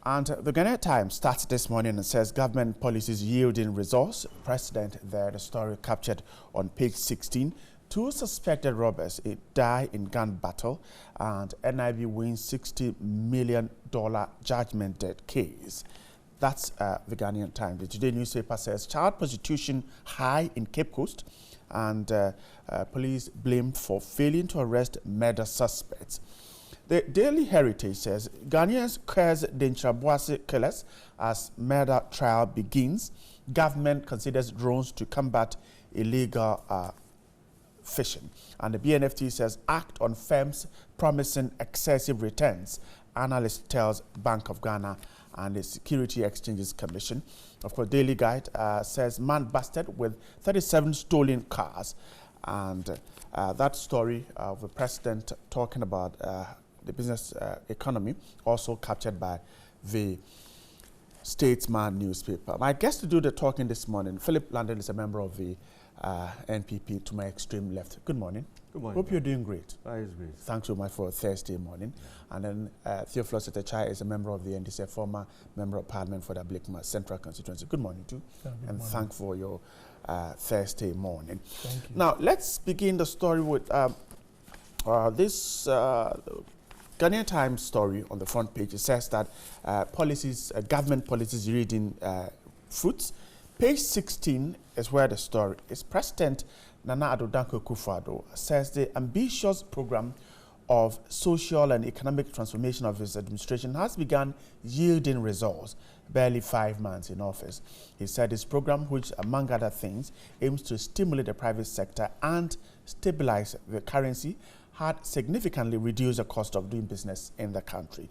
And the Ghanaian Times starts this morning and says government policies yielding results. President there, the story captured on page 16. 2 suspected robbers die in gun battle, and NIB wins $60 million judgment debt case. That's the Ghanaian Times. The Today newspaper says child prostitution high in Cape Coast, and police blamed for failing to arrest murder suspects. The Daily Heritage says Ghanaians curse the Ntraboase killers as murder trial begins. Government considers drones to combat illegal fishing. And the BNFT says act on firms promising excessive returns. Analyst tells Bank of Ghana and the Security Exchanges Commission. Of course, Daily Guide says man busted with 37 stolen cars. And that story of the president talking about the business economy also captured by the Statesman newspaper. My guest to do the talking this morning, Philip London, is a member of the NPP to my extreme left. Good morning. Good morning. Hope you're doing great. That is great. Thanks so much for Thursday morning. Yeah. And then Theophilus Etechai is a member of the NDC, former member of parliament for the Blakema Central Constituency. Good morning too. And thank for your Thursday morning. Thank you. Now, let's begin the story with this Ghanaian Times story on the front page. It says that government policies reading fruits. Page 16 is where the story is. President Nana Addo Dankwa Akufo-Addo says the ambitious program of social and economic transformation of his administration has begun yielding results, barely 5 months in office. He said his program, which among other things aims to stimulate the private sector and stabilize the currency, had significantly reduced the cost of doing business in the country.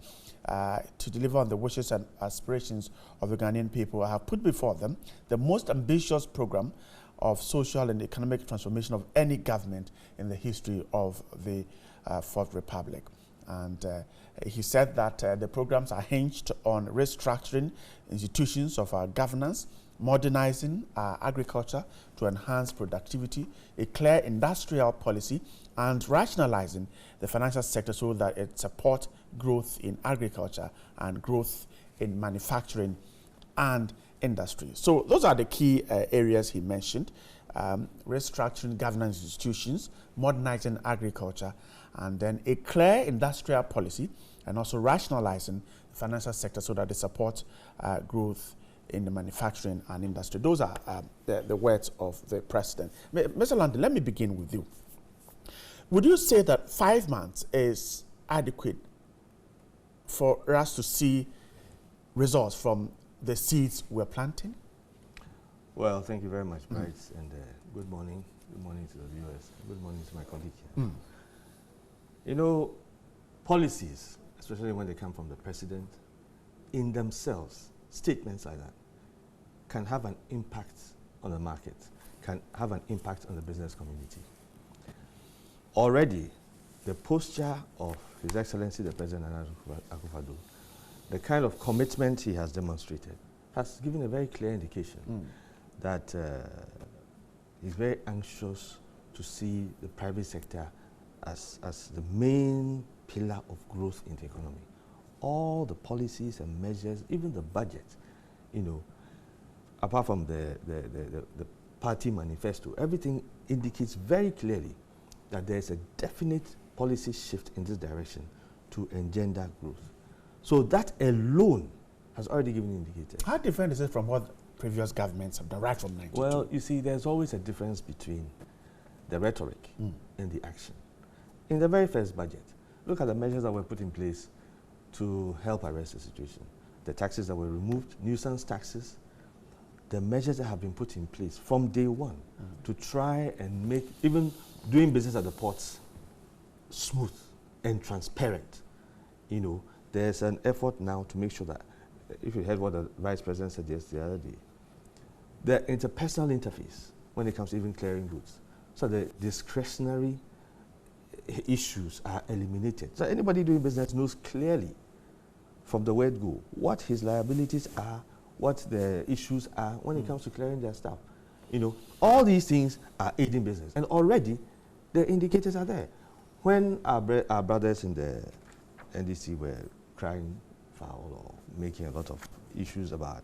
To deliver on the wishes and aspirations of the Ghanaian people, I have put before them the most ambitious program of social and economic transformation of any government in the history of the Fourth Republic. And he said that the programs are hinged on restructuring institutions of our governance, modernizing our agriculture to enhance productivity, a clear industrial policy, and rationalizing the financial sector so that it supports growth in agriculture and growth in manufacturing and industry. So those are the key areas he mentioned: restructuring governance institutions, modernizing agriculture, and then a clear industrial policy, and also rationalizing the financial sector so that it supports growth in the manufacturing and industry. Those are the words of the president. Mr. London, let me begin with you. Would you say that 5 months is adequate for us to see results from the seeds we're planting? Well, thank you very much, Bright, and good morning. Good morning to the viewers. Good morning to my colleague here. You know, policies, especially when they come from the president, in themselves, statements like that, can have an impact on the market, can have an impact on the business community. Already, the posture of His Excellency the President Nana Akufo-Addo, the kind of commitment he has demonstrated, has given a very clear indication that he's very anxious to see the private sector as the main pillar of growth in the economy. All the policies and measures, even the budget, you know, apart from the party manifesto, everything indicates very clearly that there's a definite policy shift in this direction to engender growth. So that alone has already given indicators. How different is it from what previous governments have done right from 92? Well, you see, there's always a difference between the rhetoric and the action. In the very first budget, look at the measures that were put in place to help arrest the situation. The taxes that were removed, nuisance taxes, the measures that have been put in place from day one to try and make even doing business at the ports smooth and transparent. You know, there's an effort now to make sure that, if you heard what the Vice President said the other day, the interpersonal interface when it comes to even clearing goods. So the discretionary issues are eliminated. So anybody doing business knows clearly from the word go what his liabilities are, what the issues are when it comes to clearing their stuff. You know, all these things are aiding business. And already the indicators are there. When our brothers in the NDC were crying foul or making a lot of issues about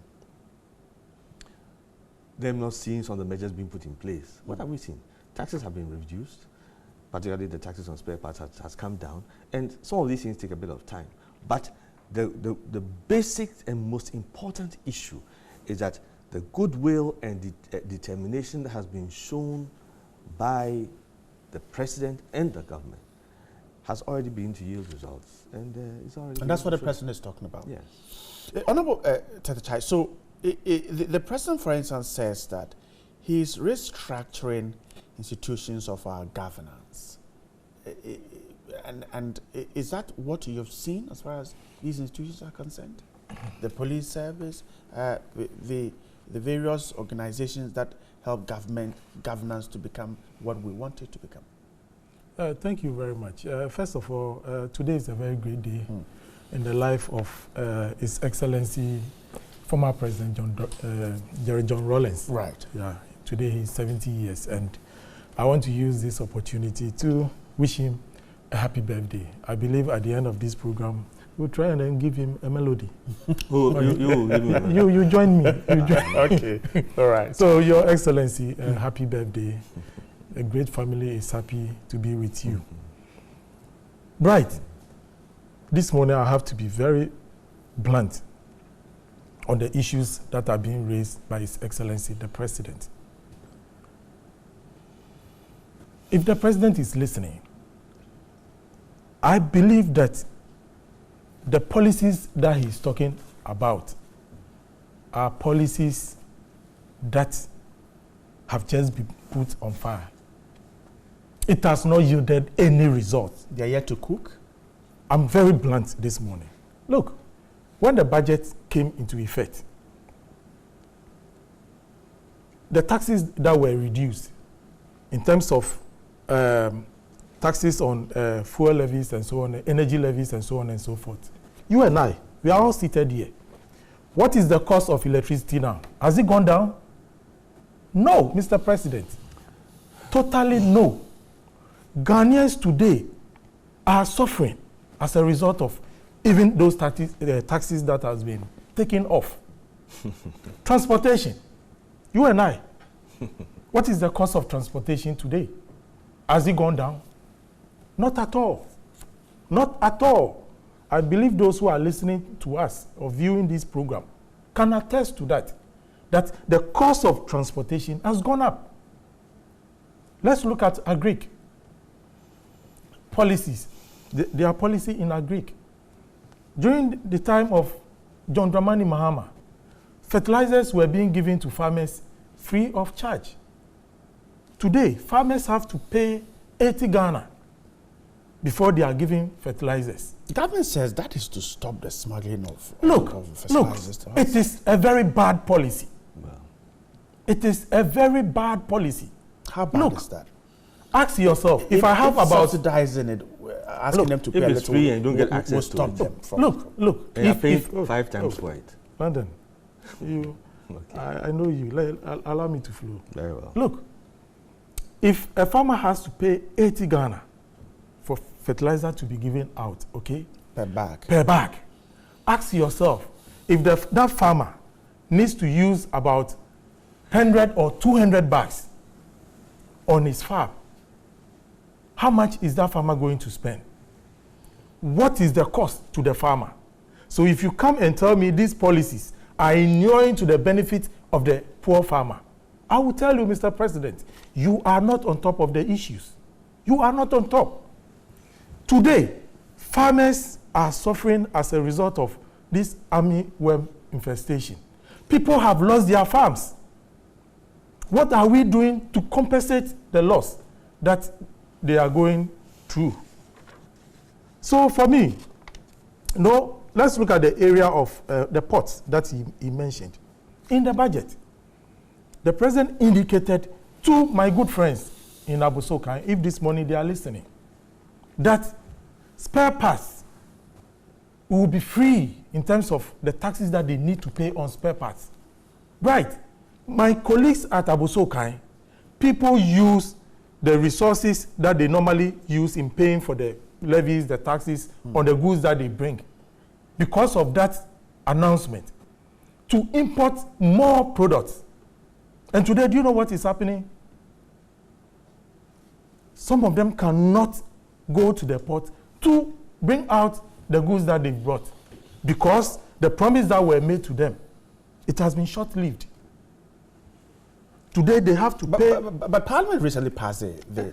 them not seeing some of the measures being put in place. What have we seen? Taxes have been reduced, particularly the taxes on spare parts has come down, and some of these things take a bit of time. But the basic and most important issue is that the goodwill and determination that has been shown by the president and the government has already been to yield results, and it's already. And that's what the president is talking about. Yes. Honorable Tete-Chai, so the president, for instance, says that he's restructuring institutions of our governance. And is that what you've seen as far as these institutions are concerned? The police service, the various organizations that help governance to become what we want it to become? Thank you very much. First of all, today is a very great day in the life of His Excellency, former President Jerry John Rawlings. Right. Yeah. Today he's 70 years, and I want to use this opportunity to wish him a happy birthday. I believe at the end of this program, we'll try and then give him a melody. You join me. Okay. All right. So, Your Excellency, happy birthday. A great family is happy to be with you. Right. This morning I have to be very blunt on the issues that are being raised by His Excellency, the President. If the President is listening, I believe that the policies that he's talking about are policies that have just been put on fire. It has not yielded any results. They are yet to cook? I'm very blunt this morning. Look, when the budget came into effect, the taxes that were reduced in terms of taxes on fuel levies and so on, energy levies and so on and so forth. You and I, we are all seated here. What is the cost of electricity now? Has it gone down? No, Mr. President. Totally no. Ghanaians today are suffering as a result of even those taxes that has been taken off. Transportation. You and I. What is the cost of transportation today? Has it gone down? Not at all. Not at all. I believe those who are listening to us or viewing this program can attest to that the cost of transportation has gone up. Let's look at agric policies. Their policy in agric. During the time of John Dramani Mahama, fertilizers were being given to farmers free of charge. Today, farmers have to pay 80 Ghana before they are giving fertilizers. The government says that is to stop the smuggling of Look, fertilizers. it is a very bad policy. Well. It is a very bad policy. How bad is that? Ask yourself, if I have about... subsidizing it, asking them to pay a little... If it's free and you don't get access to stop it. them from... Look. And you're paying 5 times for it. London, you, Okay. I know you. Allow me to flow. Very well. Look, if a farmer has to pay 80 Ghana for fertilizer to be given out, okay? Per bag. Ask yourself, if that farmer needs to use about 100 or 200 bags on his farm, how much is that farmer going to spend? What is the cost to the farmer? So if you come and tell me these policies are inuring to the benefit of the poor farmer, I will tell you, Mr. President, you are not on top of the issues. You are not on top. Today, farmers are suffering as a result of this armyworm infestation. People have lost their farms. What are we doing to compensate the loss that they are going through? So for me, let's look at the area of the ports that he mentioned. In the budget, the president indicated to my good friends in Abusokan, if this morning they are listening, that spare parts will be free in terms of the taxes that they need to pay on spare parts. Right. My colleagues at Abusokan, people use the resources that they normally use in paying for the levies, the taxes on the goods that they bring. because of that announcement, to import more products. And today, do you know what is happening? Some of them cannot go to the port to bring out the goods that they brought because the promise that were made to them, it has been short-lived. Today they have to pay. But Parliament recently passed the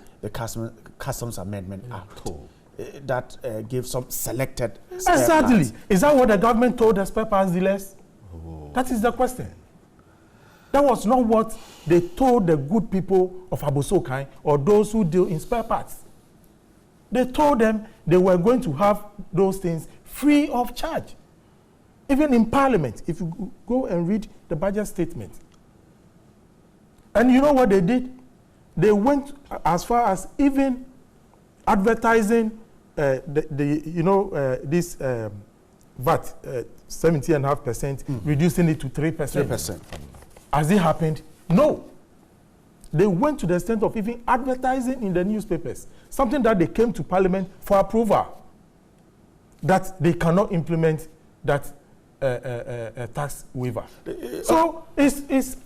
Customs Amendment Act that gives some selected spare Exactly. parts. Is that what the government told the spare parts dealers? That is the question. That was not what they told the good people of Abosokai or those who deal in spare parts. They told them they were going to have those things free of charge. Even in Parliament, if you go and read the budget statement. And you know what they did? They went as far as even advertising this VAT, 70.5%, reducing it to 3%. 3%. Has it happened? No. They went to the extent of even advertising in the newspapers, something that they came to Parliament for approval, that they cannot implement that tax waiver. So it's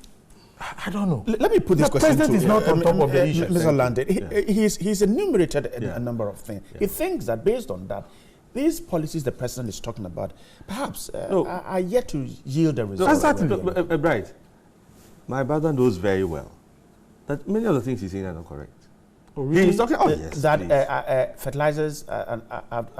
I don't know. Let me put this question to the president is not on top of the issue. Mr. Landon, he's enumerated a number of things. He thinks that based on that, these policies the president is talking about perhaps are yet to yield a result. Exactly. Right. My brother knows very well that many of the things he's saying are not correct. Oh, really? He's talking that fertilizers are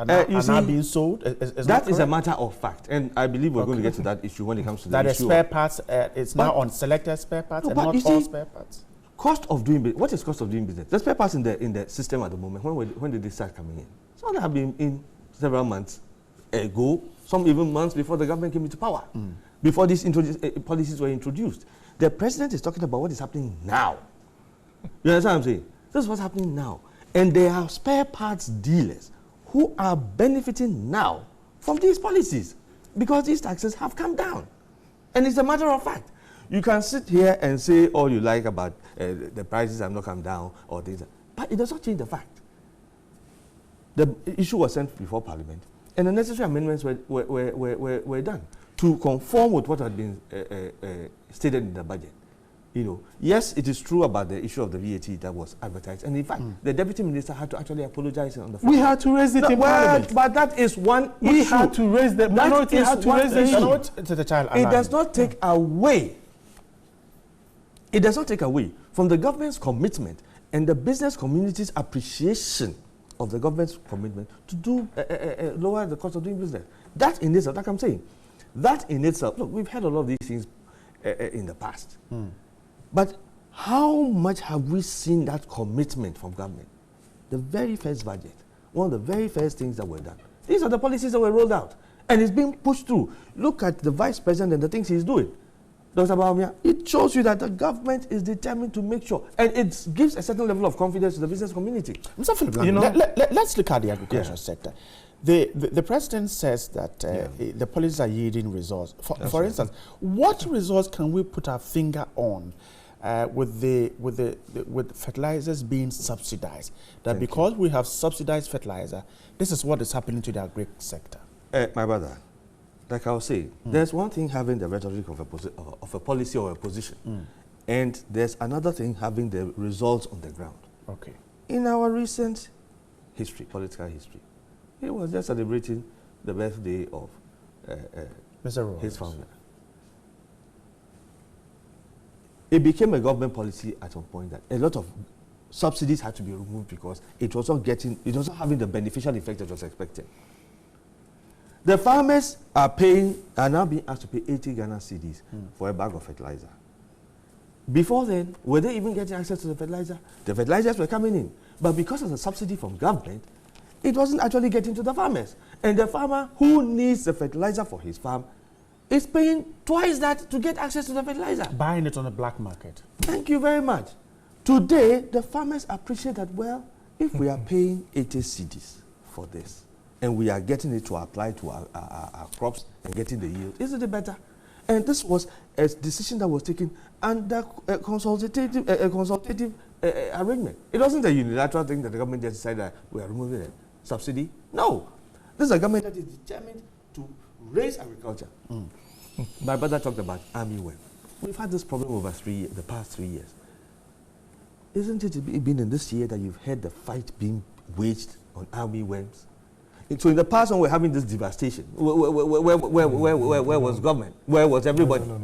now being sold. That is a matter of fact, and I believe we're going to get to that issue when it comes to the issue. That spare parts it's now on selected spare parts and not all spare parts. Cost of doing business. What is cost of doing business? The spare parts in the system at the moment. When did they start coming in? Some have been in several months ago. Some even months before the government came into power. Before these policies were introduced. The president is talking about what is happening now. You understand what I'm saying? This is what's happening now. And there are spare parts dealers who are benefiting now from these policies because these taxes have come down. And it's a matter of fact. You can sit here and say all you like about the prices have not come down or things, but it does not change the fact. The issue was sent before Parliament and the necessary amendments were done to conform with what had been stated in the budget. You know, yes, it is true about the issue of the VAT that was advertised, and in fact, the deputy minister had to actually apologize on the phone. We had to raise it in Parliament. But that is one issue. We had to raise the minority had to raise the issue. It does not take away. It does not take away from the government's commitment and the business community's appreciation of the government's commitment to do lower the cost of doing business. That in itself, like I'm saying, that in itself. Look, we've had a lot of these things in the past. But how much have we seen that commitment from government? The very first budget, one of the very first things that were done. These are the policies that were rolled out. And it's being pushed through. Look at the vice president and the things he's doing. Dr. Baumia, it shows you that the government is determined to make sure. And it gives a certain level of confidence to the business community. Mr. Philip, let's look at the agricultural sector. The president says that the policies are yielding results. For instance, what results can we put our finger on with fertilizers being subsidized? That because we have subsidized fertilizer, this is what is happening to the agri sector. My brother, like I was saying, there's one thing having the rhetoric of a policy or a position, and there's another thing having the results on the ground. Okay. In our recent history, political history, he was just celebrating the birthday of his founder. It became a government policy at one point that a lot of subsidies had to be removed because it was not having the beneficial effect that was expected. The farmers are now being asked to pay 80 Ghana cedis for a bag of fertilizer. Before then, were they even getting access to the fertilizer? The fertilizers were coming in, but because of the subsidy from government, it wasn't actually getting to the farmers. And the farmer who needs the fertilizer for his farm is paying twice that to get access to the fertilizer. Buying it on the black market. Thank you very much. Today, the farmers appreciate that, well, if we are paying 80 cedis for this, and we are getting it to apply to our crops and getting the yield, isn't it better? And this was a decision that was taken under a consultative arrangement. It wasn't a unilateral thing that the government just decided that we are removing the subsidy. No. This is a government that is determined to raise agriculture. My brother talked about army worm. We've had this problem over the past 3 years. Isn't it been in this year that you've heard the fight being waged on army worms? So in the past, when we're having this devastation, where was government? Where was everybody? No.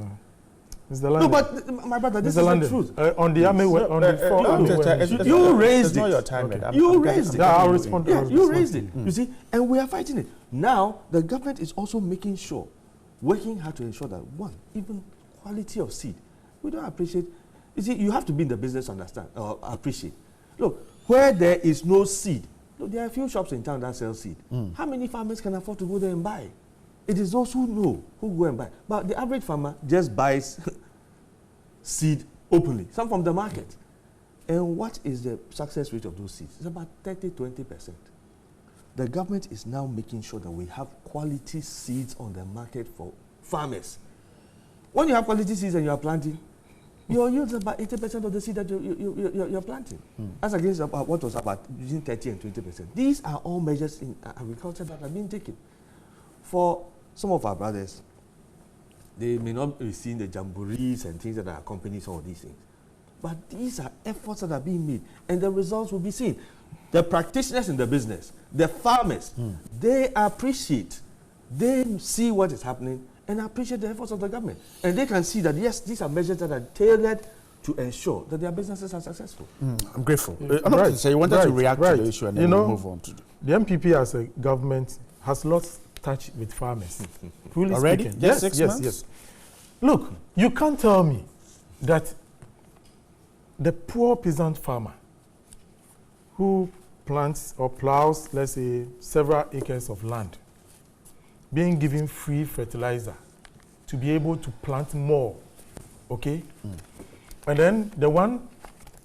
It's the land. No, but my brother, this is the truth. On the army, on the you raised it's it. not your time. Okay. You raised it. Yeah, I'll respond. Yeah, you raised it. You see, and we are fighting it. Now, the government is also making sure, working hard to ensure that, one, even quality of seed. We don't appreciate. You see, you have to be in the business to understand or appreciate. Look, where there is no seed, look, there are a few shops in town that sell seed. How many farmers can afford to go there and buy? It is those who know who go and buy. But the average farmer just buys seed openly, some from the market. And what is the success rate of those seeds? It's about 30-20%. The government is now making sure that we have quality seeds on the market for farmers. When you have quality seeds and you are planting, your yields about 80% of the seed that you're planting. As against what was about between 30 and 20%. These are all measures in agriculture that are being taken. For some of our brothers, they may not be seeing the jamborees and things that accompany some of these things. But these are efforts that are being made, and the results will be seen. The practitioners in the business, the farmers, they appreciate, they see what is happening, and appreciate the efforts of the government. And they can see that, yes, these are measures that are tailored to ensure that their businesses are successful. I'm grateful. So you wanted to react to the issue and then we'll move on to the MPP as a government has lost touch with farmers. Already? Speaking. Yes, 6 months? Yes. Look, you can't tell me that the poor peasant farmer who plants or plows, let's say, several acres of land, being given free fertilizer to be able to plant more, okay? And then the one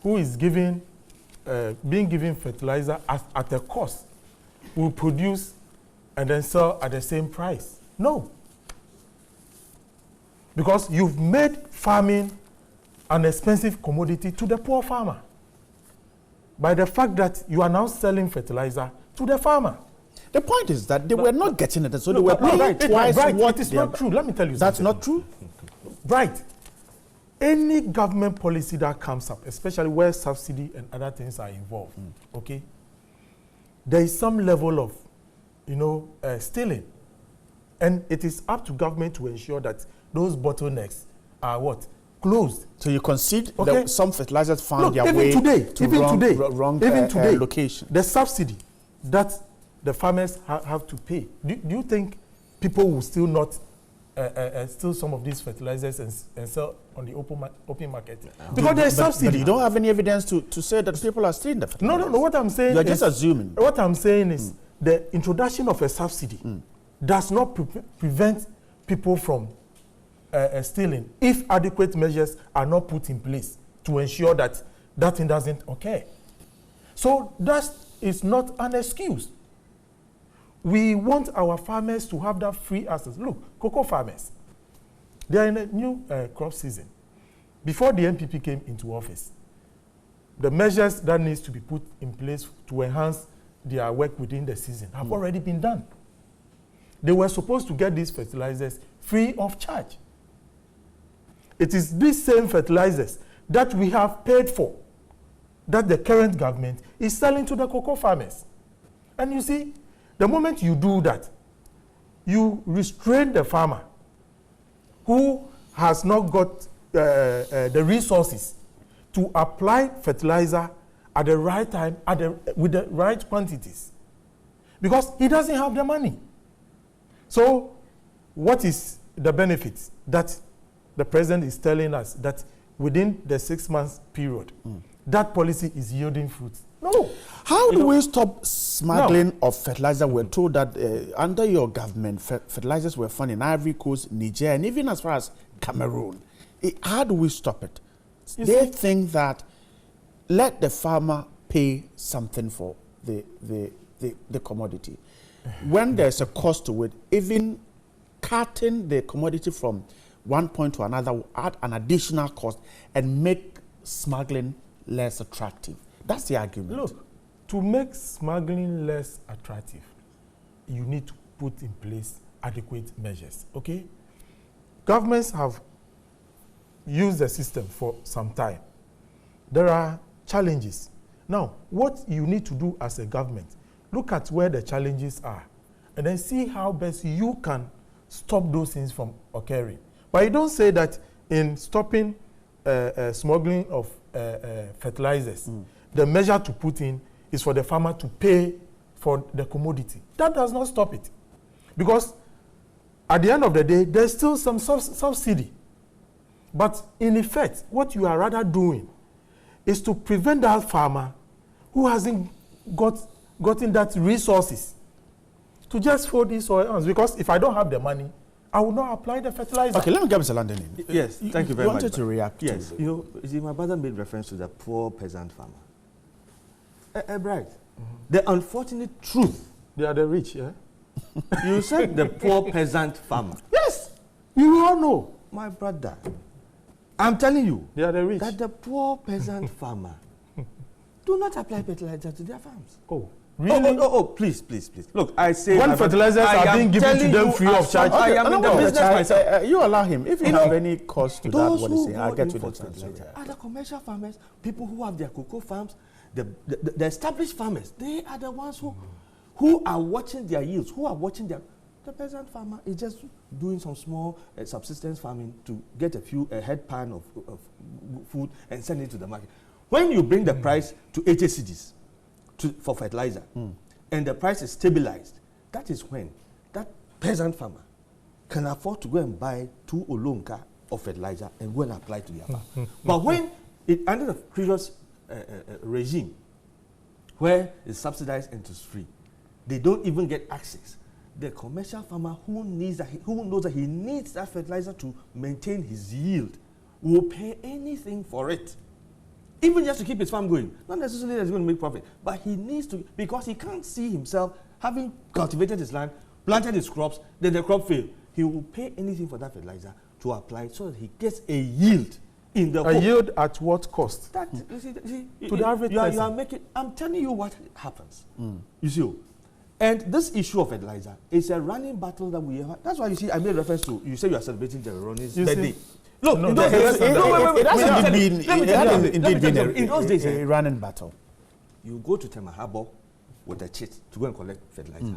who is being given fertilizer at a cost will produce and then sell at the same price. No. Because you've made farming an expensive commodity to the poor farmer by the fact that you are now selling fertilizer to the farmer. The point is that they were not getting it, so they were paying twice what it is not true. Let me tell you that's something. Not true? Right. Any government policy that comes up, especially where subsidy and other things are involved, okay, there is some level of, stealing. And it is up to government to ensure that those bottlenecks are what? Closed. So you concede that some fertilizers found their way to wrong location. The subsidy that the farmers have to pay. Do you think people will still not steal some of these fertilizers and sell on the open market? Because there is subsidy. But you don't have any evidence to say that people are stealing the fertilizers. No. What I'm saying You're just assuming. What I'm saying is the introduction of a subsidy does not prevent people from stealing if adequate measures are not put in place to ensure that that thing doesn't occur. So that is not an excuse. We want our farmers to have that free access. Look, cocoa farmers, they are in a new crop season. Before the MPP came into office, the measures that needs to be put in place to enhance their work within the season have already been done. They were supposed to get these fertilizers free of charge. It is these same fertilizers that we have paid for, that the current government is selling to the cocoa farmers. And you see, the moment you do that, you restrain the farmer who has not got the resources to apply fertilizer at the right time, with the right quantities, because he doesn't have the money. So what is the benefit that the president is telling us that within the 6 months period, that policy is yielding fruits? No. How do we stop smuggling of fertilizer? We're told that under your government, fertilizers were found in Ivory Coast, Niger, and even as far as Cameroon. How do we stop it? They think that let the farmer pay something for the commodity. When there's a cost to it, even cutting the commodity from one point to another will add an additional cost and make smuggling less attractive. That's the argument. Look, to make smuggling less attractive, you need to put in place adequate measures, okay? Governments have used the system for some time. There are challenges. Now, what you need to do as a government, look at where the challenges are, and then see how best you can stop those things from occurring. But you don't say that in stopping smuggling of fertilizers, the measure to put in is for the farmer to pay for the commodity. That does not stop it. Because at the end of the day, there's still some subsidy. But in effect, what you are rather doing is to prevent that farmer who hasn't gotten that resources to just fold his or her hands. Because if I don't have the money, I will not apply the fertilizer. Okay, let me get Mr. London in. Yes, thank you very much. You wanted to react yes, to... you see, my brother made reference to the poor peasant farmer. Right. The unfortunate truth. They are the rich, yeah? You said the poor peasant farmer. Yes, you all know. My brother, I'm telling you, They are the rich. that the poor peasant farmer do not apply fertilizer to their farms. Oh, really? Please. Look, I say... When fertilizers are being given to them free of charge. I am in the business myself. You allow him. If you have any cost to that, Those what who he's saying, I'll go get in to for the fertilizer are the commercial farmers, people who have their cocoa farms, the established farmers. They are the ones who are watching their yields, who are watching their... The peasant farmer is just doing some small subsistence farming to get a head pan of food and send it to the market. When you bring the price to 80 cedis for fertilizer, and the price is stabilized, that is when that peasant farmer can afford to go and buy 2 olonka of fertilizer and go and apply to their farm. But when under the previous regime, where it's subsidized and it's free, they don't even get access. The commercial farmer who knows that he needs that fertilizer to maintain his yield will pay anything for it, even just to keep his farm going. Not necessarily that he's going to make profit, but he needs to, because he can't see himself having cultivated his land, planted his crops, then the crop failed. He will pay anything for that fertilizer to apply so that he gets a yield in the A yield at what cost? That, you see, To the average person. You are making, I'm telling you what happens. You see, and this issue of fertilizer is a running battle that we have. That's why you see, I made reference to, you say you are celebrating Jerry Ronnie's birthday. Look, No, in those days, in those days, a running battle. You go to Tema Harbour with a chit to go and collect fertilizer.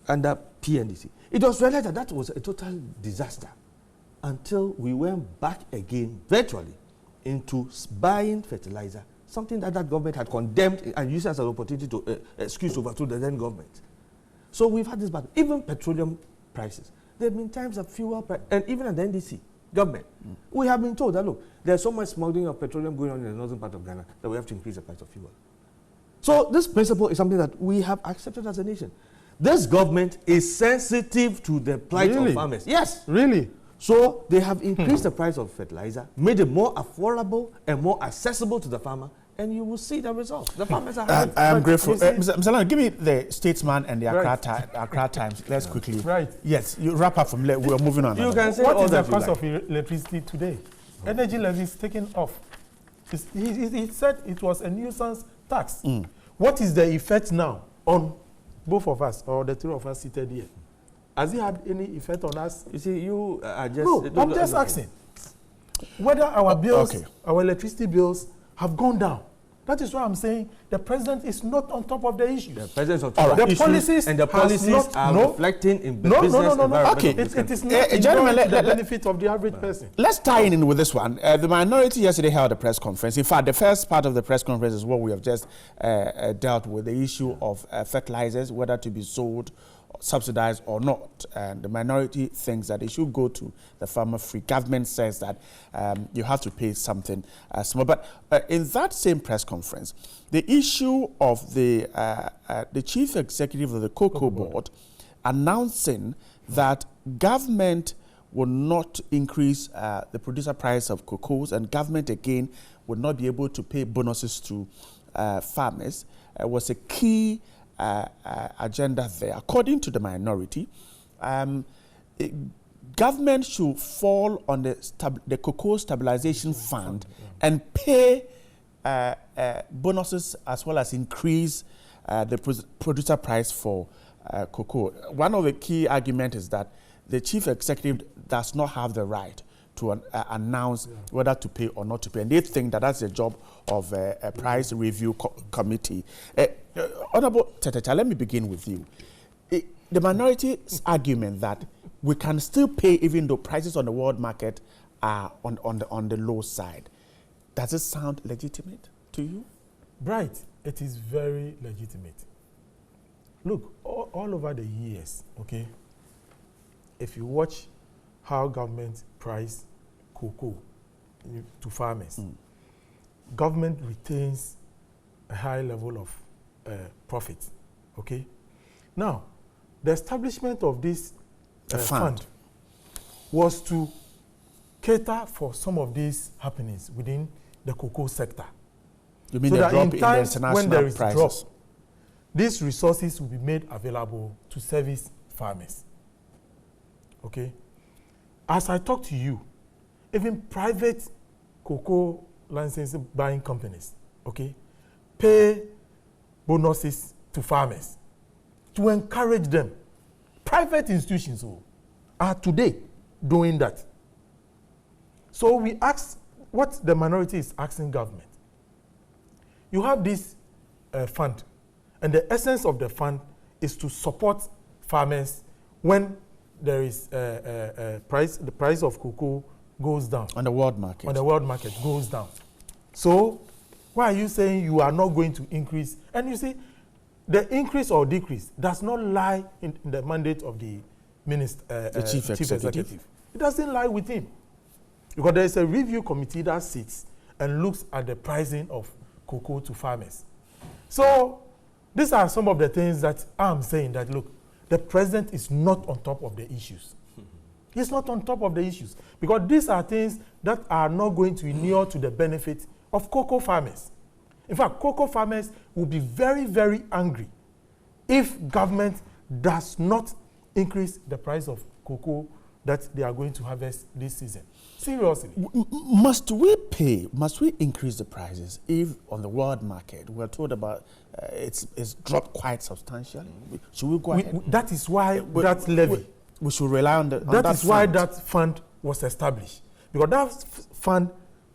Under PNDC. It was realized that was a total disaster until we went back again virtually into buying fertilizer, something that government had condemned and used as an opportunity to excuse overthrow the then government. So we've had this battle. Even petroleum prices. There have been times of fuel price, and even at the NDC government, we have been told that, look, there's so much smuggling of petroleum going on in the northern part of Ghana that we have to increase the price of fuel. So this principle is something that we have accepted as a nation. This government is sensitive to the plight of farmers. Yes. Really? So they have increased the price of fertilizer, made it more affordable and more accessible to the farmer, and you will see the results. The farmers are happy. I am grateful. Mr. London, give me the Statesman and the Accra Times. Let's quickly. Right. Yes, you wrap up from there. We're moving on. You can say what all is the that cost you of electricity today? Energy levy is taken off. He said it was a nuisance tax. What is the effect now on both of us, or the three of us seated here? Has it had any effect on us? You see, you are just... No, I'm just asking whether our bills, our electricity bills have gone down. That is why I'm saying the president is not on top of the issue. The president is on top of the issues, policies and the policies are reflecting in the business environment. Okay. It is not gentlemen, the benefit of the average person. Let's tie in with this one. The minority yesterday held a press conference. In fact, the first part of the press conference is what we have just dealt with, the issue of fertilizers, whether to be sold, subsidized or not. And the minority thinks that it should go to the farmer free. Government says that you have to pay something small. But in that same press conference, the issue of the chief executive of the Cocoa Board announcing that government will not increase the producer price of cocoa, and government again will not be able to pay bonuses to farmers was a key agenda there. According to the minority, government should fall on the Cocoa Stabilization Fund and pay bonuses as well as increase the producer price for cocoa. One of the key arguments is that the chief executive does not have the right to announce whether to pay or not to pay. And they think that that's the job of a price review committee. Honorable Tetecha, let me begin with you. The minority's argument that we can still pay even though prices on the world market are on the low side. Does it sound legitimate to you? Right. It is very legitimate. Look, all over the years, okay, if you watch how government price cocoa to farmers, government retains a high level of profit, okay? Now, the establishment of this fund was to cater for some of these happenings within the cocoa sector. You mean so the that drop in in times the international when there is prices? drop, these resources will be made available to service farmers. Okay? As I talk to you, even private cocoa licensing buying companies, okay, pay bonuses to farmers to encourage them. Private institutions are today doing that. So we ask what the minority is asking government. You have this fund, and the essence of the fund is to support farmers when there is the price of cocoa goes down. On the world market. On the world market goes down. So why are you saying you are not going to increase? And you see, the increase or decrease does not lie in the mandate of the minister, the chief executive. It doesn't lie with him. Because there is a review committee that sits and looks at the pricing of cocoa to farmers. So these are some of the things that I'm saying that, look, the president is not on top of the issues. He's not on top of the issues. Because these are things that are not going to inure to the benefit of cocoa farmers. In fact, cocoa farmers will be very, very angry if government does not increase the price of cocoa that they are going to harvest this season. Seriously. Must we increase the prices if on the world market we're told about it's dropped quite substantially? Should we go ahead? That is why that levy. We should rely on that. That is why that fund was established. Because that fund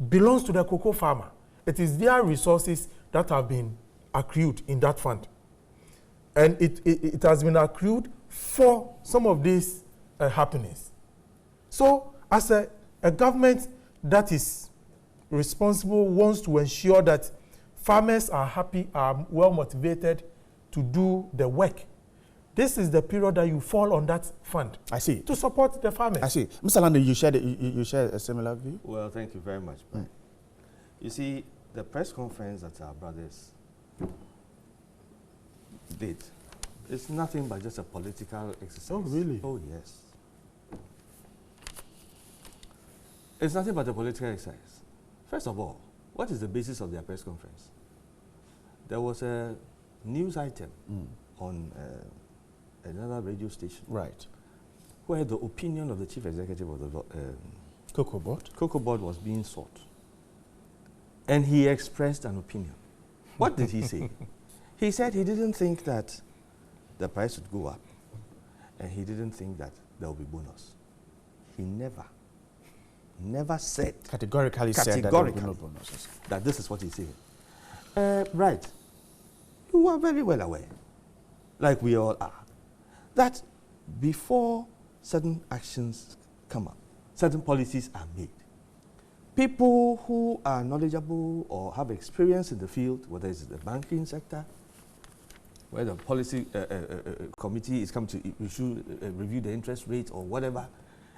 belongs to the cocoa farmer. It is their resources that have been accrued in that fund. And it has been accrued for some of these happenings. So, as a government that is responsible wants to ensure that farmers are happy, are well motivated to do the work, this is the period that you fall on that fund. I see. To support the farmers. I see. Mr. Lando, you share a similar view? Well, thank you very much. You see, the press conference that our brothers did is nothing but just a political exercise. Oh, really? Oh, yes. It's nothing but a political exercise. First of all, what is the basis of their press conference? There was a news item on another radio station. Right. Where the opinion of the chief executive of the Cocoa Board was being sought. And he expressed an opinion. What did he say? He said he didn't think that the price would go up. And he didn't think that there would be bonus. He never said categorically said that there would be no bonuses. That this is what he's saying. Right. You are very well aware, like we all are, that before certain actions come up, certain policies are made. People who are knowledgeable or have experience in the field, whether it's the banking sector, where the policy committee is coming to review the interest rate or whatever,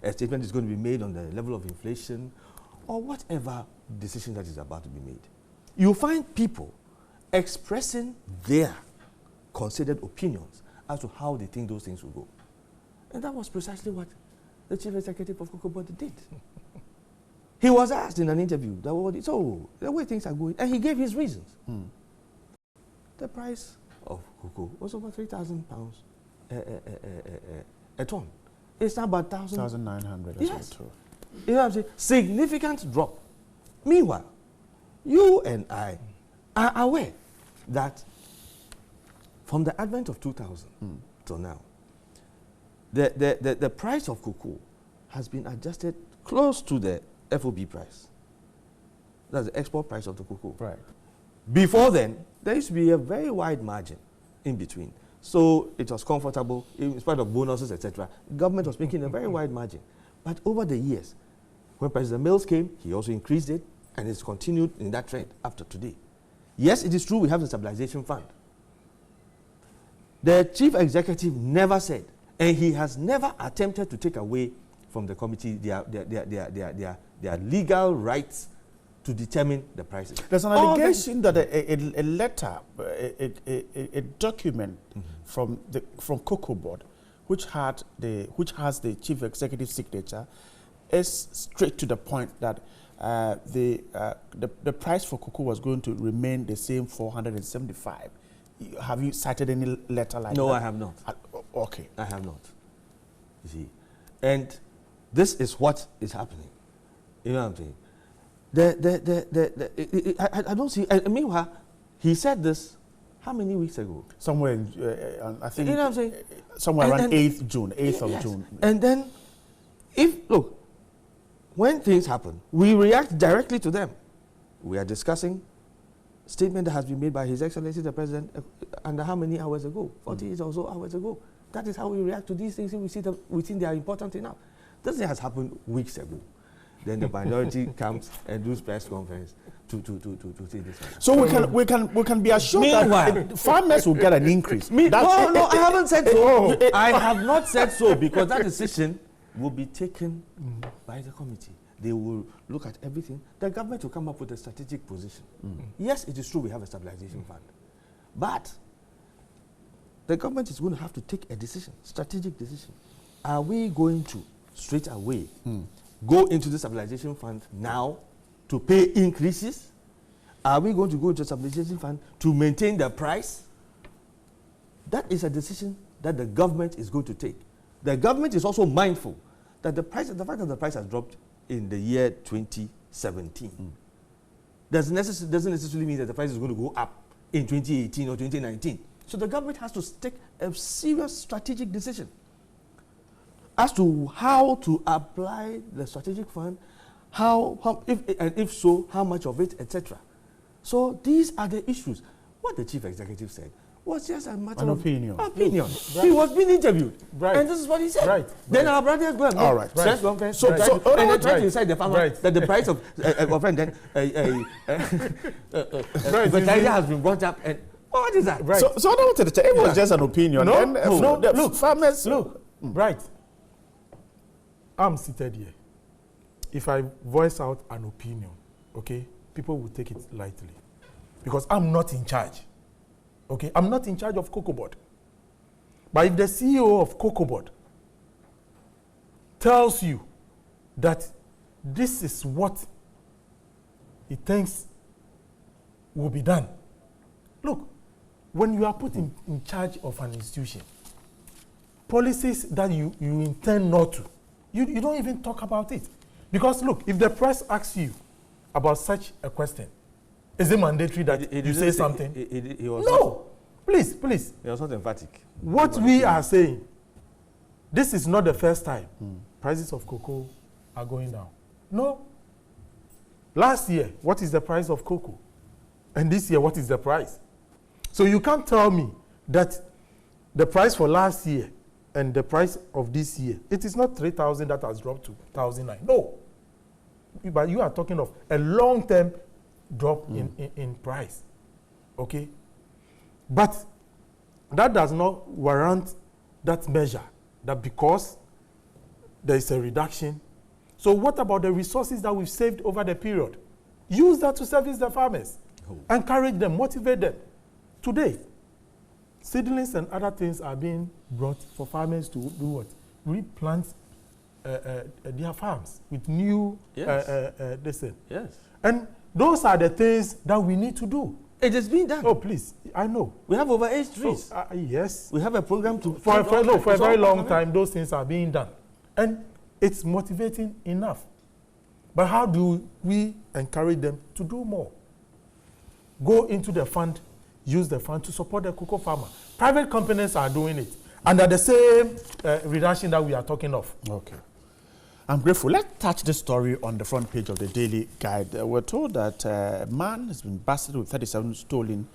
a statement is going to be made on the level of inflation or whatever decision that is about to be made. You find people expressing their considered opinions as to how they think those things will go. And that was precisely what the chief executive of Cocoa Board did. He was asked in an interview, so the way things are going, and he gave his reasons. The price of cocoa was over £3,000 a ton. It's now about 1,900. Yes. You know what I'm saying? Significant drop. Meanwhile, you and I are aware that from the advent of 2000, till now, the price of cocoa has been adjusted close to the FOB price. That's the export price of the cocoa. Right. Before then, there used to be a very wide margin in between. So it was comfortable, in spite of bonuses, etc. The government was making a very wide margin. But over the years, when President Mills came, he also increased it, and it's continued in that trend up to today. Yes, it is true we have the stabilization fund. The chief executive never said, and he has never attempted to take away from the committee their legal rights to determine the prices. There's an allegation that a letter, a document from Cocoa Board, which has the chief executive signature, is straight to the point that the price for cocoa was going to remain the same, 475. Have you cited any letter like that? No, I have not. Okay. I have not. You see, and this is what is happening. You know what I'm saying? I don't see. Meanwhile, he said this how many weeks ago? Somewhere in, I think, you know what I'm saying? Somewhere around 8th June, 8th of June. And then, look, when things happen, we react directly to them. We are discussing statement that has been made by His Excellency the President under how many hours ago? 48 or so hours ago. That is how we react to these things. We think they are important enough. This thing has happened weeks ago. Then the minority comes and does press conference to say this. So we can be assured that farmers will get an increase. No, I haven't said so. I have not said so, because that decision will be taken by the committee. They will look at everything. The government will come up with a strategic position. Yes, it is true we have a stabilization fund, but the government is going to have to take a decision, strategic decision. Are we going to straight away go into the stabilization fund now to pay increases? Are we going to go into the stabilization fund to maintain the price? That is a decision that the government is going to take. The government is also mindful that the fact that the price has dropped in the year 2017 doesn't necessarily mean that the price is going to go up in 2018 or 2019. So the government has to take a serious strategic decision as to how to apply the strategic fund, if so, how much of it, etc. So these are the issues. What the chief executive said was just a matter of opinion. Right. He was being interviewed, and this is what he said. Then our brothers go and all right. Press conference, so and they try to decide the farmer that the price of fertilizer has been brought up. And what is that? Right. So I don't want to check. It was just an opinion. Look, farmers. Look, right. I'm seated here. If I voice out an opinion, okay, people will take it lightly, because I'm not in charge. Okay, I'm not in charge of Cocoa Board. But if the CEO of Cocoa Board tells you that this is what he thinks will be done, look, when you are put in charge of an institution, policies that you intend not to, you don't even talk about it. Because look, if the press asks you about such a question, is it mandatory that you say something? He was no, please. He was not emphatic. What we are saying, this is not the first time prices of cocoa are going down. No. Last year, what is the price of cocoa? And this year, what is the price? So you can't tell me that the price for last year and the price of this year, it is not 3,000 that has dropped to 1,009. No. But you are talking of a long-term drop in price. Okay? But that does not warrant that measure, that because there is a reduction. So what about the resources that we've saved over the period? Use that to service the farmers. Encourage them, motivate them. Today, seedlings and other things are being brought for farmers to do what? Replant their farms with new Yes. And those are the things that we need to do. It is being done. Oh, please, I know. We have over 8 trees. Yes. We have a program to... For a very long time, those things are being done. And it's motivating enough. But how do we encourage them to do more? Go into the fund, use the fund to support the cocoa farmer. Private companies are doing it. under the same reduction that we are talking of. Okay. I'm grateful. Let's touch this story on the front page of the Daily Guide. We're told that a man has been busted with 37 stolen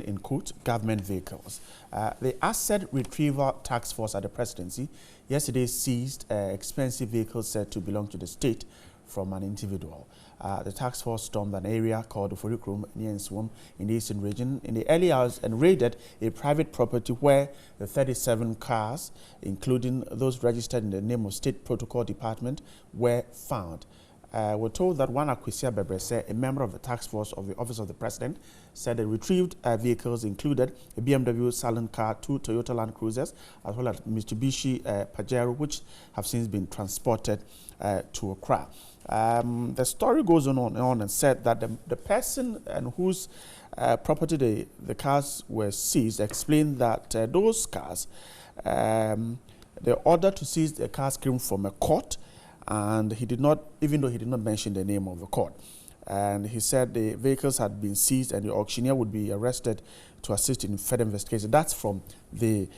in quote government vehicles. The Asset Retrieval Task Force at the presidency yesterday seized expensive vehicles said to belong to the state from an individual. The task force stormed an area called Oforikrum near Nswam in the eastern region in the early hours and raided a private property where the 37 cars, including those registered in the name of State Protocol Department, were found. We're told that one Akwisia Bebrese, a member of the task force of the Office of the President, said the retrieved vehicles included a BMW Salon car, 2 Toyota Land Cruisers, as well as Mitsubishi Pajero, which have since been transported to Accra. The story goes on and said that the person and whose property the cars were seized explained that those cars, the order to seize the cars came from a court, and he did not, even though he did not mention the name of the court. And he said the vehicles had been seized and the auctioneer would be arrested to assist in further investigation. That's from the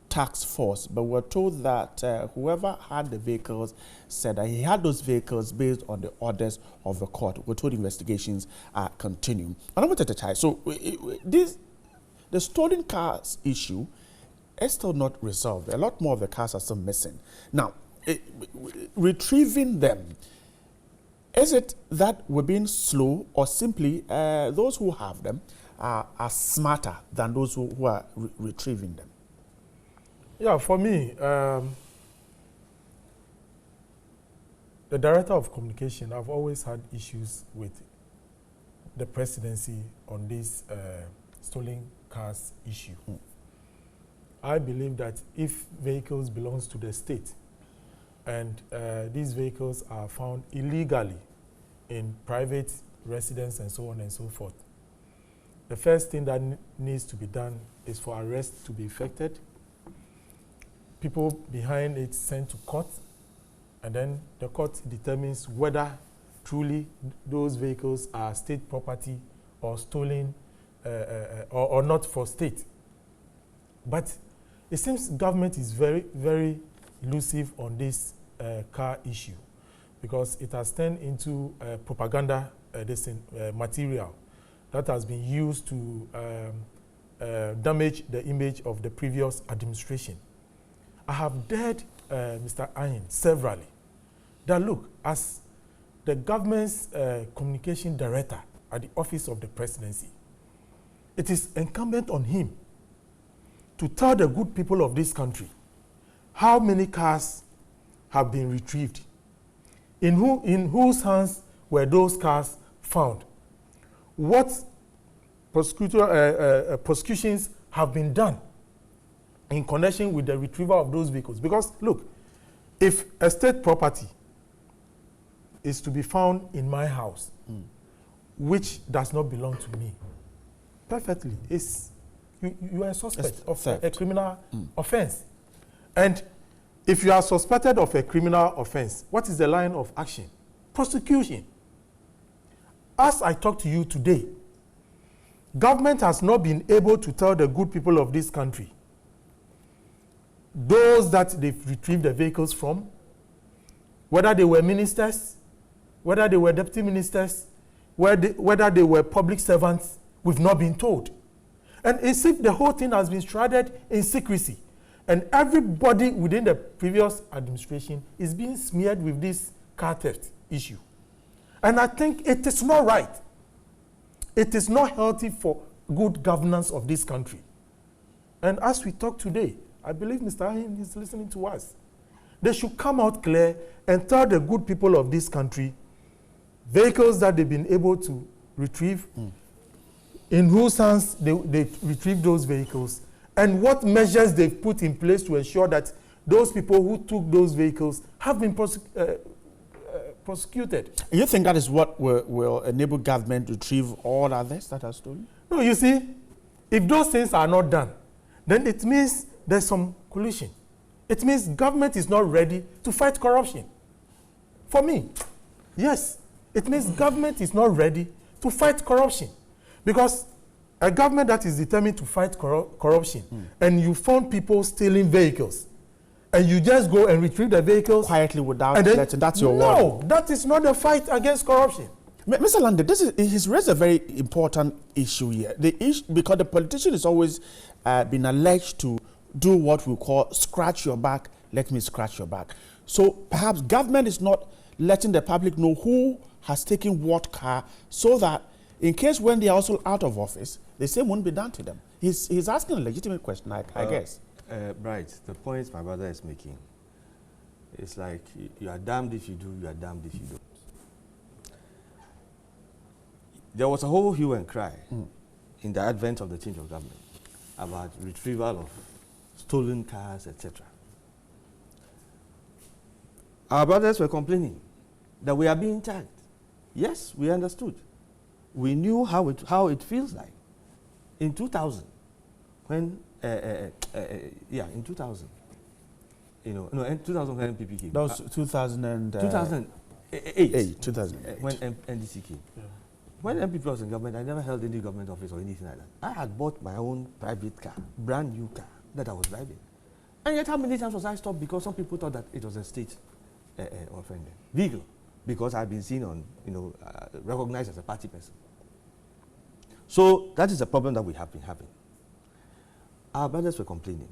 task force. But we're told that whoever had the vehicles said that he had those vehicles based on the orders of the court. We're told investigations are continuing. And I wanted to try. So the stolen cars issue is still not resolved. A lot more of the cars are still missing. Now, retrieving them, is it that we're being slow, or simply those who have them are smarter than those who are retrieving them? Yeah, for me, the director of communication, I've always had issues with the presidency on this stolen cars issue. I believe that if vehicles belongs to the state, and these vehicles are found illegally in private residence and so on and so forth, the first thing that needs to be done is for arrest to be effected, people behind it sent to court, and then the court determines whether truly those vehicles are state property or stolen or not for state. But it seems government is very, very elusive on this car issue, because it has turned into propaganda material that has been used to damage the image of the previous administration. I have dared Mr. Ayin severally that look, as the government's communication director at the office of the presidency, it is incumbent on him to tell the good people of this country how many cars have been retrieved, in whose hands were those cars found, what prosecutions have been done in connection with the retrieval of those vehicles. Because look, if a state property is to be found in my house, which does not belong to me, perfectly, you are a suspect of a criminal offense. And if you are suspected of a criminal offense, what is the line of action? Prosecution. As I talk to you today, government has not been able to tell the good people of this country, those that they've retrieved the vehicles from, whether they were ministers, whether they were deputy ministers, whether they were public servants, we've not been told. And it's if the whole thing has been shrouded in secrecy. And everybody within the previous administration is being smeared with this car theft issue. And I think it is not right. It is not healthy for good governance of this country. And as we talk today, I believe Mr. Ahin is listening to us. They should come out clear and tell the good people of this country vehicles that they've been able to retrieve, in whose hands they retrieved those vehicles, and what measures they've put in place to ensure that those people who took those vehicles have been prosecuted. You think that is what will enable government to retrieve all others that are stolen? No, you see, if those things are not done, then it means there's some collusion. It means government is not ready to fight corruption. For me, yes, it means government is not ready to fight corruption. Because a government that is determined to fight corruption, and you found people stealing vehicles, and you just go and retrieve the vehicles quietly without letting, that's your word. No, that is not a fight against corruption. Mr. Lande, he's raised a very important issue here. The issue, because the politician is always been alleged to do what we call scratch your back, let me scratch your back. So perhaps government is not letting the public know who has taken what car, so that in case when they are also out of office, the same won't be done to them. He's asking a legitimate question, I guess. Right. The point my brother is making is like, you are damned if you do, you are damned if you don't. There was a whole hue and cry in the advent of the change of government about retrieval of stolen cars, etc. Our brothers were complaining that we are being tagged. Yes, we understood. We knew how it feels like. In 2000, when in 2000, in 2000 when NPP came. That was 2008. 2008. When NDC came. Yeah. When NPP was in government, I never held any government office or anything like that. I had bought my own private car, brand new car that I was driving. And yet, how many times was I stopped because some people thought that it was a state offender vehicle, because I've been seen on, recognized as a party person. So that is a problem that we have been having. Our brothers were complaining.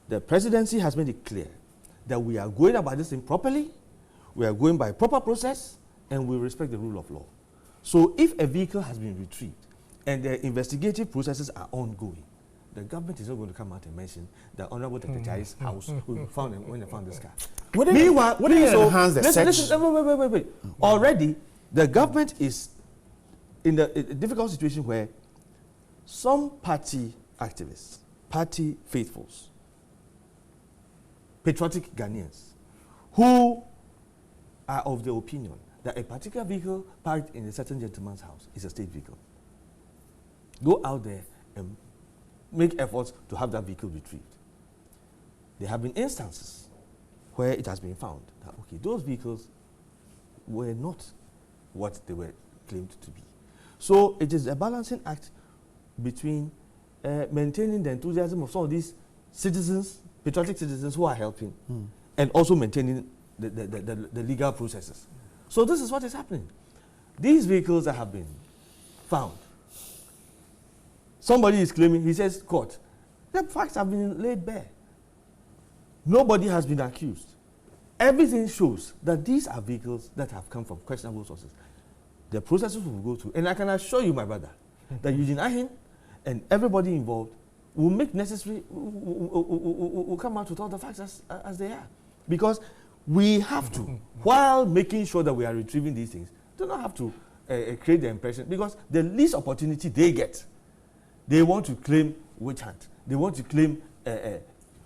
The presidency has made it clear that we are going about this thing properly, we are going by proper process, and we respect the rule of law. So if a vehicle has been retrieved and the investigative processes are ongoing, the government is not going to come out and mention the Honorable Secretary's house when they found this car. Meanwhile, what do you enhance the search? Listen, wait. Already, the government is in a difficult situation where some party activists, party faithfuls, patriotic Ghanaians, who are of the opinion that a particular vehicle parked in a certain gentleman's house is a state vehicle, go out there and make efforts to have that vehicle retrieved. There have been instances where it has been found that, okay, those vehicles were not what they were claimed to be. So it is a balancing act between maintaining the enthusiasm of some of these citizens, patriotic citizens who are helping, and also maintaining the legal processes. So this is what is happening. These vehicles that have been found, somebody is claiming, he says, court, the facts have been laid bare. Nobody has been accused. Everything shows that these are vehicles that have come from questionable sources. The processes will go through, and I can assure you, my brother, that Eugene Ahin and everybody involved will make necessary, will come out with all the facts as they are. Because we have to, while making sure that we are retrieving these things, do not have to create the impression, because the least opportunity they get, they want to claim witch hunt. They want to claim,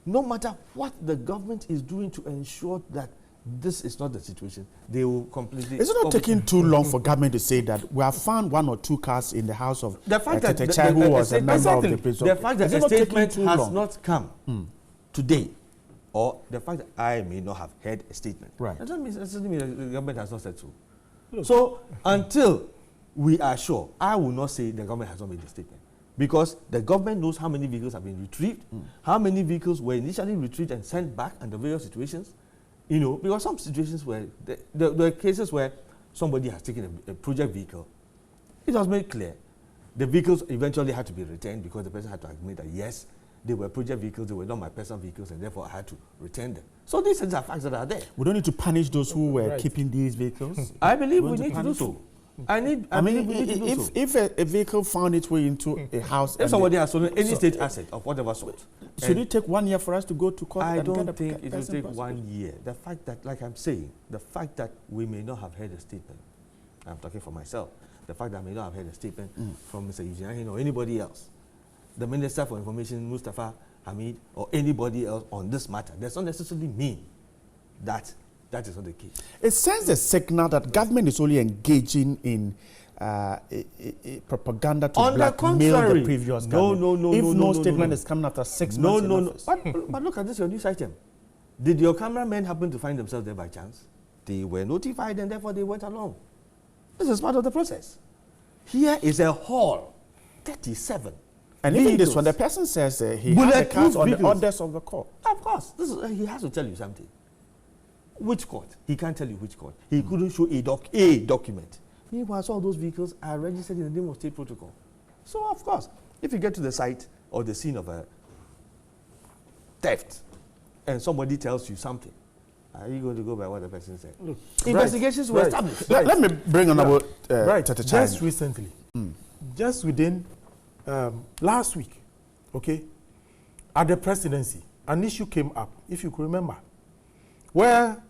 no matter what the government is doing to ensure that this is not the situation, they will completely... Is it not taking too long for government to say that we have found 1 or 2 cars in the house of the fact that who was a member of the prison? The fact that a statement has not come today, or the fact that I may not have heard a statement, right, that doesn't mean the government has not said so. Look. So until we are sure, I will not say the government has not made a statement, because the government knows how many vehicles have been retrieved, how many vehicles were initially retrieved and sent back under various situations. Because some situations where there are cases where somebody has taken a project vehicle, it was made clear the vehicles eventually had to be returned because the person had to admit that yes, they were project vehicles, they were not my personal vehicles, and therefore I had to return them. So these things are facts that are there. We don't need to punish those who were keeping these vehicles. I believe we need to do so. If a vehicle found its way into a house, if somebody has stolen any state asset of whatever sort, should it take 1 year for us to go to court? I don't think it will take 1 year. The fact that, like I'm saying, the fact that we may not have heard a statement, I'm talking for myself, the fact that I may not have heard a statement from Mr. Eugene Ahin or anybody else, the Minister for Information, Mustafa Hamid, or anybody else on this matter, does not necessarily mean that that is not the case. It sends a signal that government is only engaging in propaganda to blackmail the previous government. If no statement is coming after 6 months. But look at this, your news item. Did your cameramen happen to find themselves there by chance? They were notified and therefore they went along. This is part of the process. Here is a haul 37. And even this one, the person says he has the cards on the orders of the court. Of course. He has to tell you something. Which court? He can't tell you which court. He couldn't show a document. Meanwhile, all those vehicles are registered in the name of state protocol. So, of course, if you get to the site or the scene of a theft and somebody tells you something, are you going to go by what the person said? Look, investigations were established. Let me bring on about just recently, just within last week, okay, at the presidency, an issue came up, if you could remember, where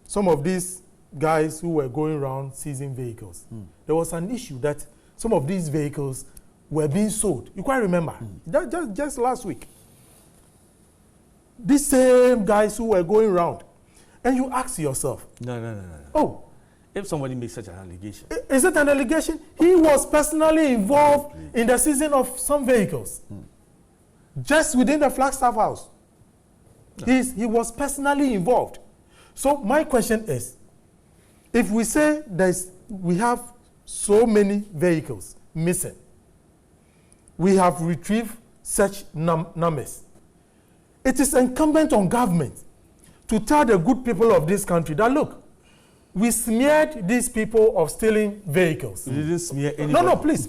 some of these guys who were going around seizing vehicles, there was an issue that some of these vehicles were being sold. You quite remember? Just last week. These same guys who were going around. And you ask yourself. No. Oh. If somebody makes such an allegation. Is it an allegation? He was personally involved in the seizing of some vehicles. Just within the Flagstaff house. No. He was personally involved. So my question is, if we say we have so many vehicles missing, we have retrieved such numbers, it is incumbent on government to tell the good people of this country that, look, we smeared these people of stealing vehicles. You didn't smear anybody. No, please.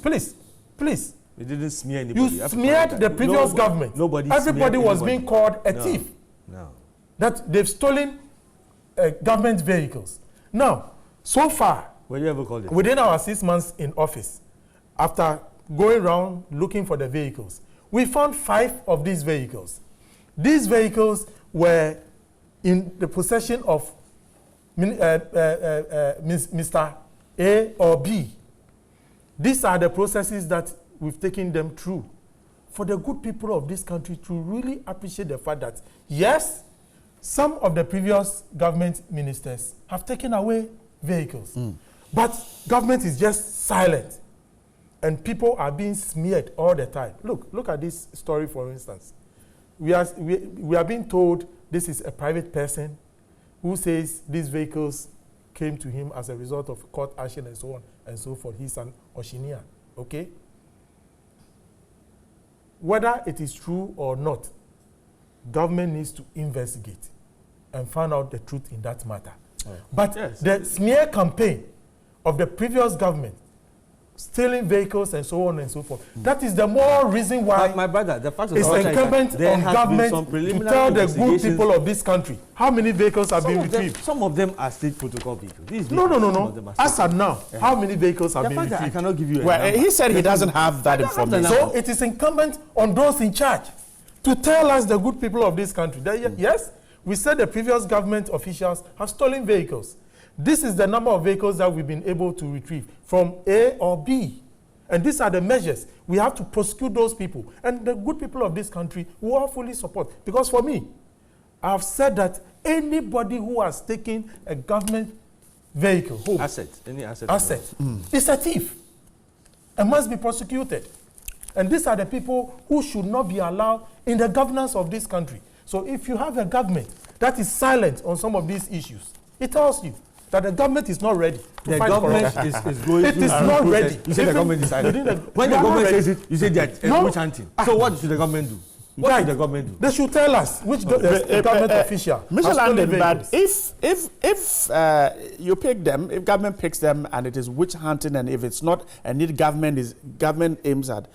You didn't smear anybody. You smeared the previous government. Everybody was being called a thief. No. That they've stolen government vehicles. Now, so far, what do you ever call it? Within our 6 months in office, after going around looking for the vehicles, we found 5 of these vehicles. These vehicles were in the possession of Mr. A or B. These are the processes that we've taken them through for the good people of this country to really appreciate the fact that, yes, some of the previous government ministers have taken away vehicles, but government is just silent, and people are being smeared all the time. Look at this story, for instance. We are being told this is a private person who says these vehicles came to him as a result of court action and so on and so forth. He's an Oceania, okay? Whether it is true or not, government needs to investigate and find out the truth in that matter. But the smear campaign of the previous government, stealing vehicles and so on and so forth, that is the more reason why my brother, the fact it's incumbent on government to tell the good people of this country how many vehicles have been retrieved. Some of them are state protocol vehicles. No. As of now, how many vehicles have been retrieved? I cannot give you a number. He said he doesn't have that information. So it is incumbent on those in charge to tell us, the good people of this country, that yes, we said the previous government officials have stolen vehicles. This is the number of vehicles that we've been able to retrieve from A or B. And these are the measures. We have to prosecute those people. And the good people of this country will all fully support. Because for me, I've said that anybody who has taken a government vehicle, any asset is a thief and must be prosecuted. And these are the people who should not be allowed in the governance of this country. So if you have a government that is silent on some of these issues, it tells you that the government is not ready to fight corruption. is going it is not ready. You say the government is silent. When the government says it, you say they're witch hunting. So what should the government do? What should the government do? They should tell us which government official. Mr. Landon, but if you pick them, if government picks them and it is witch hunting, and if it's not, and if government aims at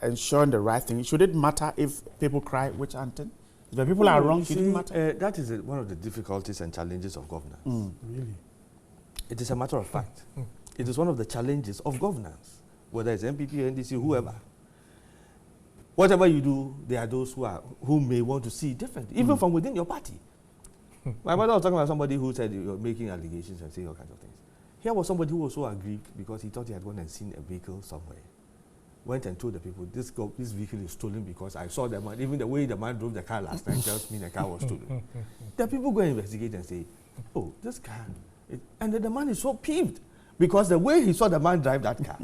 ensuring the right thing, should it matter if people cry witch hunting? If the people are wrong, should it matter? That is one of the difficulties and challenges of governance. Really? It is a matter of fact. It is one of the challenges of governance, whether it's MPP, NDC, whoever. Whatever you do, there are those who may want to see it differently, even from within your party. My mother was talking about somebody who said you're making allegations and saying all kinds of things. Here was somebody who was so aggrieved because he thought he had gone and seen a vehicle somewhere. Went and told the people, this vehicle is stolen because I saw the man, even the way the man drove the car last night tells me the car was stolen. The people go and investigate and say, oh, this car. And then the man is so peeved because the way he saw the man drive that car,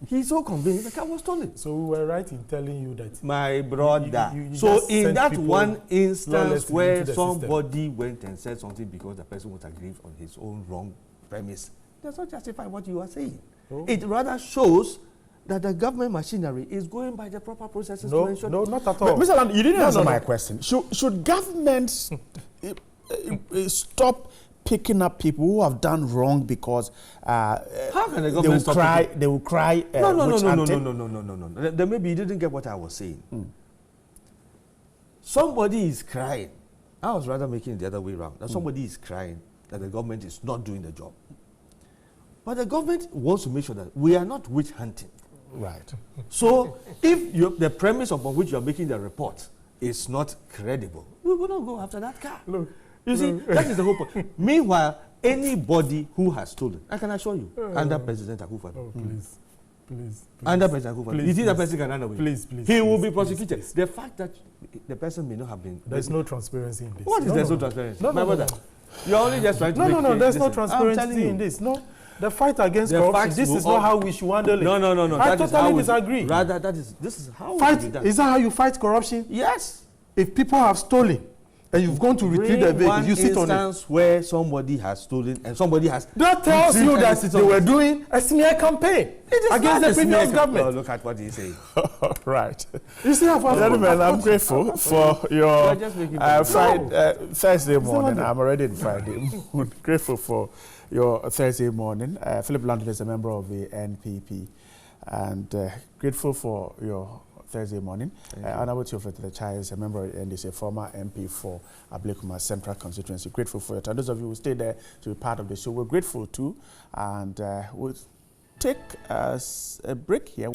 he's so convinced the car was stolen. So we were right in telling you that. My brother. So in that one instance where somebody went and said something because the person was aggrieved on his own wrong premise, does not justify what you are saying. It rather shows that the government machinery is going by the proper processes No, to ensure. no, not at all. Mr. Land, you didn't answer no. my question. Should governments stop picking up people who have done wrong because How can the government stop picking- they will cry? No. Then maybe you didn't get what I was saying. Somebody is crying. I was rather making it the other way around. That somebody is crying that the government is not doing the job. But the government wants to make sure that we are not witch hunting. Right. So if the premise upon which you are making the report is not credible, we will not go after that car. Look, You see, that is the whole point. Meanwhile, anybody who has stolen, I can assure you, under President Akufo-Addo, Oh, please. under President Akufo-Addo, you think that person can run away? Please. He will be prosecuted. The fact that the person may not have been. There's no transparency in this. What is there no transparency? No, My brother, you're only just trying to. No, there's no listen, I'm telling transparency you. in this. No, the fight against The corruption. facts This will is not all- how we should handle it. No. I that is how totally we- disagree. Rather, this is how it Fight. should be done. Is that how you fight corruption? Yes. If people have stolen and you've gone to retrieve the vehicle, you sit on it. Instance where somebody has stolen and somebody has. That tells you retrieved that and sits they on were it. doing a smear campaign against not the a smear previous campaign. government. Oh, look at what he's saying. Right. You see how far? Gentlemen, I'm grateful for your just making fun. Thursday morning. wonderful. I'm already in Friday. Grateful for your Thursday morning. Philip London is a member of the NPP. And grateful for your Thursday morning. Honorable Theophilus Chai is a member of the NDC, former MP for Ablekuma Central Constituency. Grateful for your time. Those of you who stayed there to be part of the show, we're grateful too. And we'll take a break here.